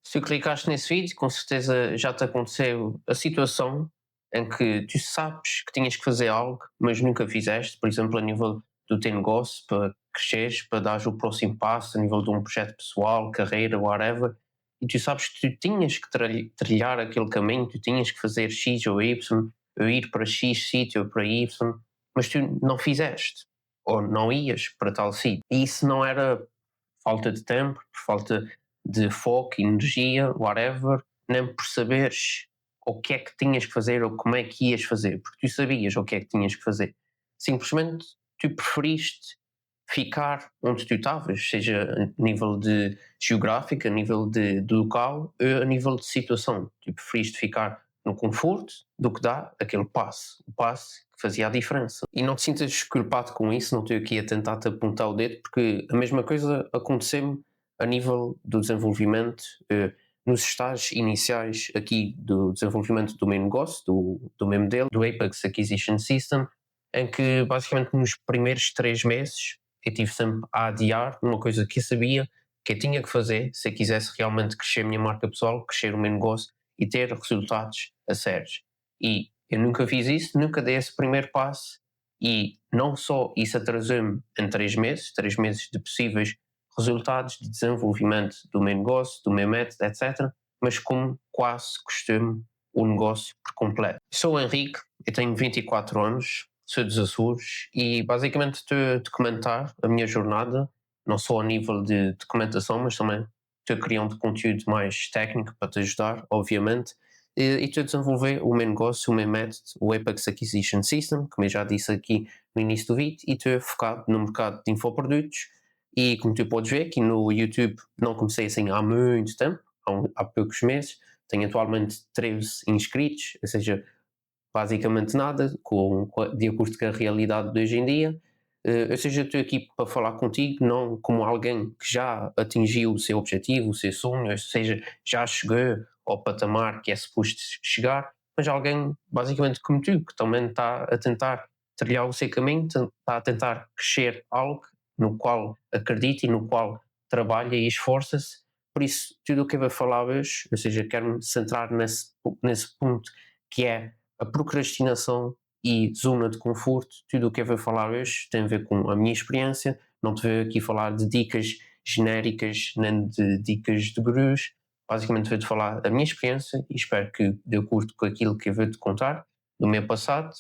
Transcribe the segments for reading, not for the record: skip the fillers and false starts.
Se clicaste nesse vídeo, com certeza já te aconteceu a situação em que tu sabes que tinhas que fazer algo, mas nunca fizeste, por exemplo, a nível do teu negócio, para cresceres, para dares o próximo passo, a nível de um projeto pessoal, carreira, whatever, e tu sabes que tu tinhas que trilhar aquele caminho, tu tinhas que fazer X ou Y, ou ir para X sítio ou para Y, mas tu não fizeste, ou não ias para tal sítio. E isso não era falta de tempo, por falta de foco, energia, whatever, nem por saberes o que é que tinhas que fazer ou como é que ias fazer, porque tu sabias o que é que tinhas que fazer. Simplesmente tu preferiste ficar onde tu estavas, seja a nível de geográfico, a nível de local, ou a nível de situação. Tu preferiste ficar no conforto do que dá aquele passo, o passo que fazia a diferença. E não te sintas culpado com isso, não estou aqui a tentar te apontar o dedo, porque a mesma coisa aconteceu a nível do desenvolvimento, nos estágios iniciais aqui do desenvolvimento do meu negócio, do meu modelo, do Apex Acquisition System, em que basicamente nos primeiros 3 meses eu tive sempre a adiar uma coisa que eu sabia que eu tinha que fazer se eu quisesse realmente crescer a minha marca pessoal, crescer o meu negócio e ter resultados a sérios. E eu nunca fiz isso, nunca dei esse primeiro passo e não só isso atrasou-me em 3 meses, 3 meses de possíveis resultados de desenvolvimento do meu negócio, do meu método, etc., mas como quase custou-me o negócio por completo. Sou o Henrique, eu tenho 24 anos, sou dos Açores e basicamente estou a documentar a minha jornada, não só a nível de documentação, mas também estou a criar um conteúdo mais técnico para te ajudar, obviamente, e estou a desenvolver o meu negócio, o meu método, o Apex Acquisition System, como eu já disse aqui no início do vídeo, e estou focado no mercado de infoprodutos. E como tu podes ver, aqui no YouTube não comecei assim há muito tempo, há poucos meses, tenho atualmente 13 inscritos, ou seja, basicamente nada, de acordo com a realidade de hoje em dia. Ou seja, estou aqui para falar contigo, não como alguém que já atingiu o seu objetivo, o seu sonho, ou seja, já chegou ao patamar que é suposto chegar, mas alguém basicamente como tu, que também está a tentar trilhar o seu caminho, está a tentar crescer algo no qual acredita e no qual trabalha e esforça-se. Por isso, tudo o que eu vou falar hoje, ou seja, quero-me centrar nesse ponto que é a procrastinação e zona de conforto. Tudo o que eu vou falar hoje tem a ver com a minha experiência, não te vou aqui falar de dicas genéricas nem de dicas de gurus, basicamente vou-te falar da minha experiência e espero que, de acordo com aquilo que eu vou-te contar do meu passado,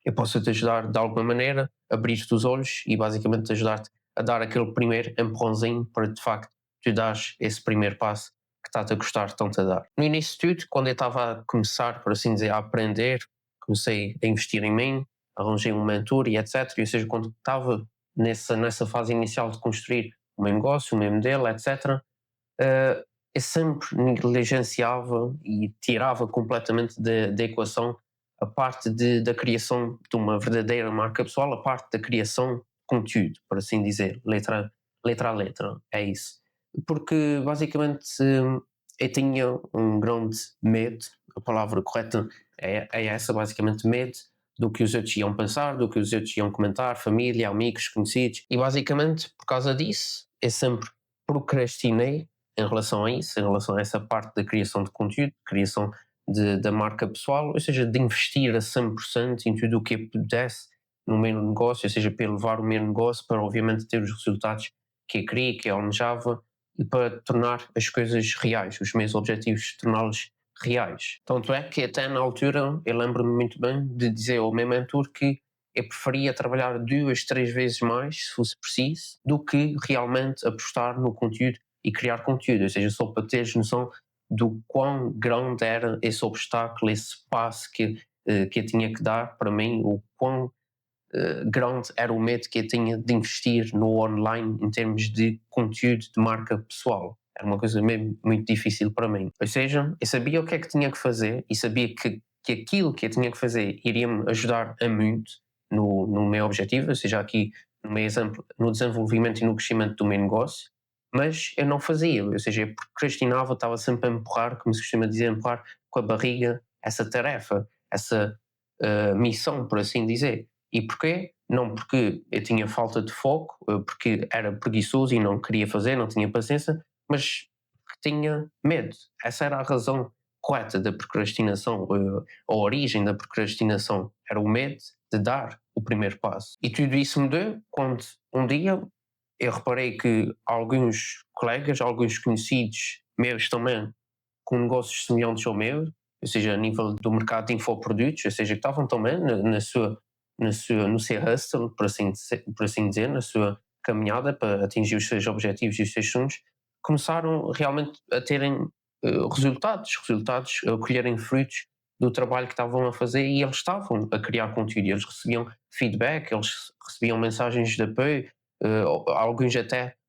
eu possa te ajudar de alguma maneira, abrir-te os olhos e basicamente ajudar-te a dar aquele primeiro empurrãozinho para de facto tu dares esse primeiro passo que está-te a custar tanto a dar. No início de tudo, quando eu estava a começar, por assim dizer, a aprender, comecei a investir em mim, arranjei um mentor e etc. Ou seja, quando estava nessa fase inicial de construir o meu negócio, o meu modelo, etc., eu sempre negligenciava e tirava completamente da equação a parte da criação de uma verdadeira marca pessoal, a parte da criação de conteúdo, por assim dizer, letra a letra, é isso. Porque basicamente eu tinha um grande medo, a palavra correta é essa, basicamente medo do que os outros iam pensar, do que os outros iam comentar, família, amigos, conhecidos, e basicamente por causa disso eu sempre procrastinei em relação a isso, em relação a essa parte da criação de conteúdo, criação da marca pessoal, ou seja, de investir a 100% em tudo o que eu pudesse no meu negócio, ou seja, para elevar o meu negócio, para obviamente ter os resultados que eu queria, que eu almejava, e para tornar as coisas reais, os meus objetivos, torná-los reais. Tanto é que até na altura eu lembro-me muito bem de dizer ao meu mentor que eu preferia trabalhar 2, 3 vezes mais, se fosse preciso, do que realmente apostar no conteúdo e criar conteúdo, ou seja, só para teres noção do quão grande era esse obstáculo, esse passo que eu tinha que dar para mim, o quão grande era o medo que eu tinha de investir no online em termos de conteúdo de marca pessoal. Era uma coisa mesmo muito difícil para mim. Ou seja, eu sabia o que é que tinha que fazer e sabia que aquilo que eu tinha que fazer iria me ajudar a muito no meu objetivo, ou seja, aqui no meu exemplo, no desenvolvimento e no crescimento do meu negócio, mas eu não fazia, ou seja, eu procrastinava, estava sempre a empurrar, como se costuma dizer, empurrar com a barriga essa tarefa, essa missão, por assim dizer. E porquê? Não porque eu tinha falta de foco, porque era preguiçoso e não queria fazer, não tinha paciência, mas tinha medo. Essa era a razão correta da procrastinação, a origem da procrastinação era o medo de dar o primeiro passo. E tudo isso mudou quando um dia eu reparei que alguns colegas, alguns conhecidos meus também, com negócios semelhantes ao meu, ou seja, a nível do mercado de infoprodutos, ou seja, que estavam também no seu hustle, por assim dizer, na sua caminhada para atingir os seus objetivos e os seus sonhos, começaram realmente a terem resultados, a colherem frutos do trabalho que estavam a fazer e eles estavam a criar conteúdo, eles recebiam feedback, eles recebiam mensagens de apoio,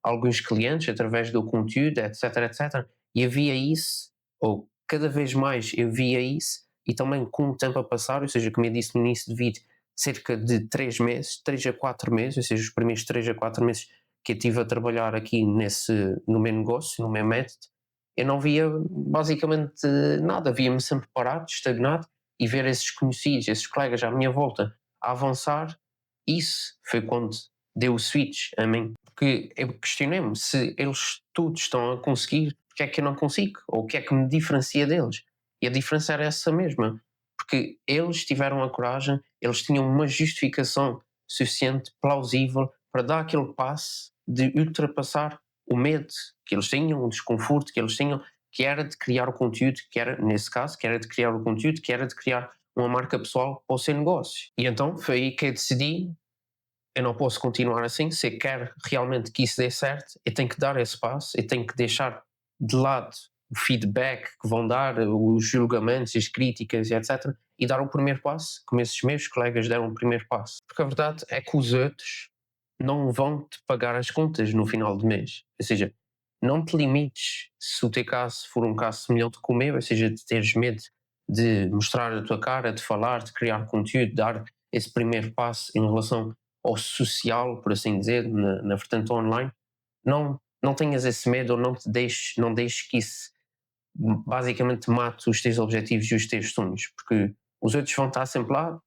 alguns clientes através do conteúdo, etc, etc. E havia isso, ou cada vez mais eu via isso, e também com o tempo a passar, ou seja, como eu disse no início do vídeo, cerca de 3 meses, 3 a 4 meses, ou seja, os primeiros 3 a 4 meses que eu estive a trabalhar aqui no meu negócio, no meu método, eu não via basicamente nada, via-me sempre parado, estagnado, e ver esses conhecidos, esses colegas à minha volta a avançar, isso foi quando deu o switch a mim, porque eu questionei-me se eles todos estão a conseguir, porque é que eu não consigo? Ou o que é que me diferencia deles? E a diferença era essa mesma, porque eles tiveram a coragem, eles tinham uma justificação suficiente, plausível, para dar aquele passo de ultrapassar o medo que eles tinham, o desconforto que eles tinham, que era de criar o conteúdo, que era, nesse caso, que era de criar o conteúdo, que era de criar uma marca pessoal para o seu negócio. E então foi aí que eu decidi, eu não posso continuar assim, se eu quero realmente que isso dê certo, eu tenho que dar esse passo, eu tenho que deixar de lado o feedback que vão dar, os julgamentos, as críticas, etc., e dar o primeiro passo, como esses meus colegas deram o primeiro passo. Porque a verdade é que os outros não vão te pagar as contas no final do mês. Ou seja, não te limites, se o teu caso for um caso semelhante com o meu, ou seja, de teres medo de mostrar a tua cara, de falar, de criar conteúdo, dar esse primeiro passo em relação ao social, por assim dizer, na vertente online, não tenhas esse medo ou não deixes que isso basicamente mate os teus objetivos e os teus sonhos, porque os outros vão estar sempre lá,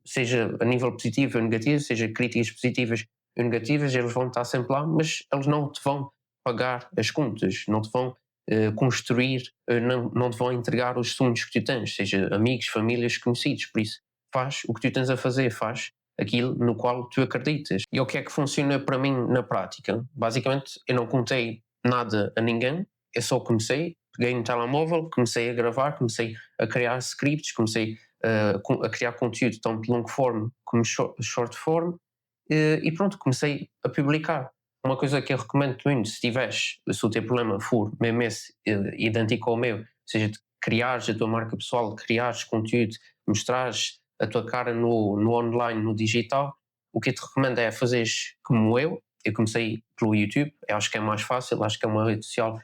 seja a nível positivo ou negativo, seja críticas positivas ou negativas, eles vão estar sempre lá, mas eles não te vão pagar as contas, não te vão construir, não te vão entregar os sonhos que tu tens, seja amigos, famílias, conhecidos, por isso faz o que tu tens a fazer, faz aquilo no qual tu acreditas. E o que é que funciona para mim na prática? Basicamente, eu não contei nada a ninguém, eu só comecei, peguei no telemóvel, comecei a gravar, comecei a criar scripts, comecei a criar conteúdo tanto long form como short form, e pronto, comecei a publicar. Uma coisa que eu recomendo muito, se o teu problema for mesmo esse, idêntico ao meu, ou seja, de criares a tua marca pessoal, criares conteúdo, mostrares a tua cara no online, no digital, o que eu te recomendo é fazeres como eu comecei pelo YouTube, eu acho que é mais fácil, acho que é uma rede social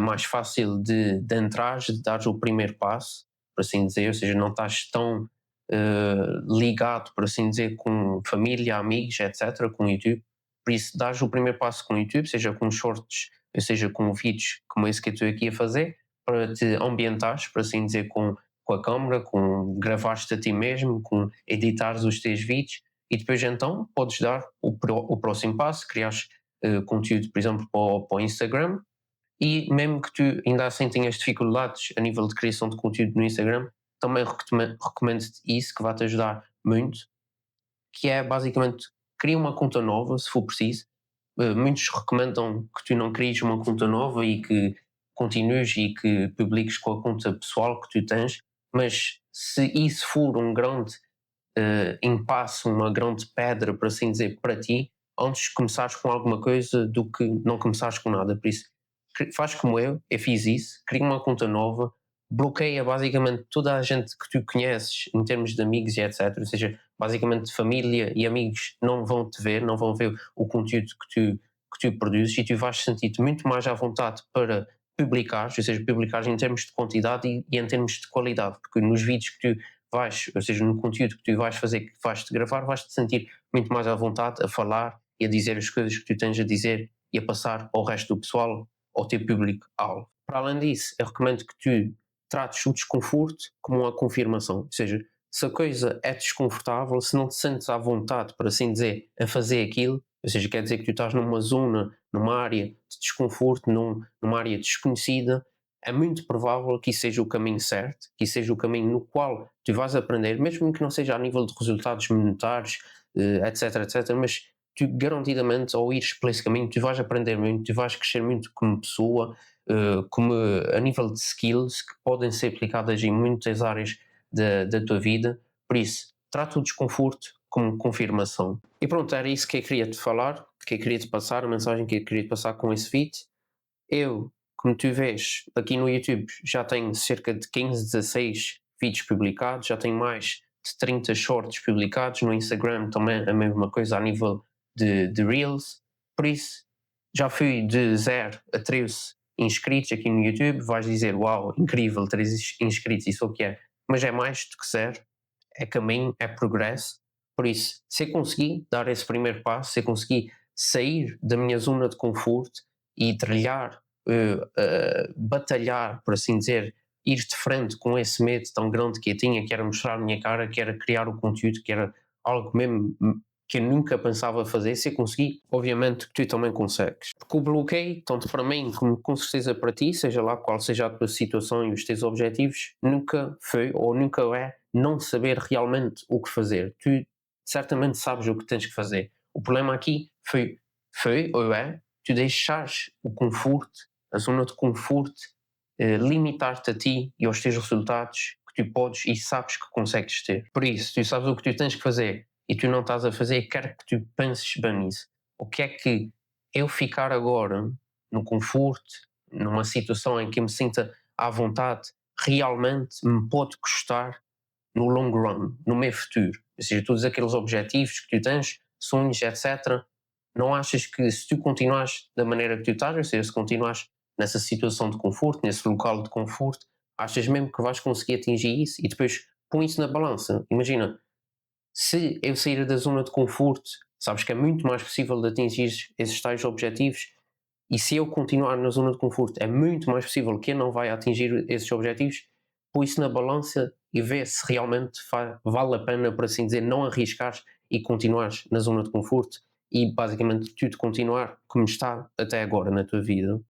mais fácil de entrar, de dar o primeiro passo, por assim dizer, ou seja, não estás tão ligado, por assim dizer, com família, amigos, etc., com o YouTube. Por isso, dás o primeiro passo com o YouTube, seja com shorts, ou seja com vídeos como esse que eu estou aqui a fazer, para te ambientares, por assim dizer, com a câmera, com gravares-te a ti mesmo, com editares os teus vídeos, e depois então podes dar o próximo passo, criares conteúdo, por exemplo, para o Instagram, e mesmo que tu ainda assim tenhas dificuldades a nível de criação de conteúdo no Instagram, também recomendo-te isso, que vai te ajudar muito, que é basicamente cria uma conta nova, se for preciso. Muitos recomendam que tu não cries uma conta nova e que continues e que publiques com a conta pessoal que tu tens, mas se isso for um grande impasse, uma grande pedra, por assim dizer, para ti, antes de começares com alguma coisa do que não começares com nada. Por isso, faz como eu fiz isso, cria uma conta nova, bloqueia basicamente toda a gente que tu conheces em termos de amigos e etc. Ou seja, basicamente família e amigos não vão te ver, não vão ver o conteúdo que tu produzes e tu vais sentir-te muito mais à vontade para publicar, ou seja, publicar em termos de quantidade e em termos de qualidade, porque nos vídeos que tu vais, ou seja, no conteúdo que tu vais fazer, que vais-te gravar, vais-te sentir muito mais à vontade a falar e a dizer as coisas que tu tens a dizer e a passar ao resto do pessoal, ao teu público-alvo. Para além disso, eu recomendo que tu trates o desconforto como uma confirmação, ou seja, se a coisa é desconfortável, se não te sentes à vontade, por assim dizer, a fazer aquilo, ou seja, quer dizer que tu estás numa zona, numa área de desconforto, numa área desconhecida, é muito provável que isso seja o caminho certo, que isso seja o caminho no qual tu vais aprender, mesmo que não seja a nível de resultados monetários, etc, etc, mas tu garantidamente, ao ires por esse caminho, tu vais aprender muito, tu vais crescer muito como pessoa, como a nível de skills que podem ser aplicadas em muitas áreas da tua vida. Por isso, trata o desconforto como confirmação. E pronto, era isso que eu queria te falar, que eu queria te passar, a mensagem que eu queria te passar com esse vídeo. Eu, como tu vês, aqui no YouTube já tenho cerca de 15, 16 vídeos publicados, já tenho mais de 30 shorts publicados, no Instagram também a mesma coisa a nível de Reels, por isso já fui de 0 a 13 inscritos aqui no YouTube, vais dizer, uau, incrível, 13 inscritos, isso é o que é, mas é mais do que 0, é caminho, é progresso, por isso, se eu conseguir dar esse primeiro passo, se eu conseguir sair da minha zona de conforto e trilhar, batalhar, por assim dizer, ir de frente com esse medo tão grande que eu tinha, que era mostrar a minha cara, que era criar o conteúdo, que era algo mesmo que eu nunca pensava fazer, se eu conseguir, obviamente que tu também consegues. Porque o bloqueio, tanto para mim como com certeza para ti, seja lá qual seja a tua situação e os teus objetivos, nunca foi ou nunca é não saber realmente o que fazer. Tu certamente sabes o que tens que fazer. O problema aqui foi ou é, tu deixares o conforto, a zona de conforto, limitar-te a ti e aos teus resultados que tu podes e sabes que consegues ter. Por isso, tu sabes o que tu tens que fazer e tu não estás a fazer, quero que tu penses bem nisso. O que é que eu ficar agora no conforto, numa situação em que eu me sinta à vontade, realmente me pode custar no long run, no meio futuro? Ou seja, todos aqueles objetivos que tu tens, sonhos, etc., não achas que se tu continuares da maneira que tu estás, ou seja, se continuares nessa situação de conforto, nesse local de conforto, achas mesmo que vais conseguir atingir isso? E depois põe isso na balança. Imagina, se eu sair da zona de conforto, sabes que é muito mais possível de atingir esses tais objetivos, e se eu continuar na zona de conforto, é muito mais possível que eu não vai atingir esses objetivos, põe isso na balança e vê se realmente vale a pena, por assim dizer, não arriscares e continuares na zona de conforto e basicamente tudo continuar como está até agora na tua vida.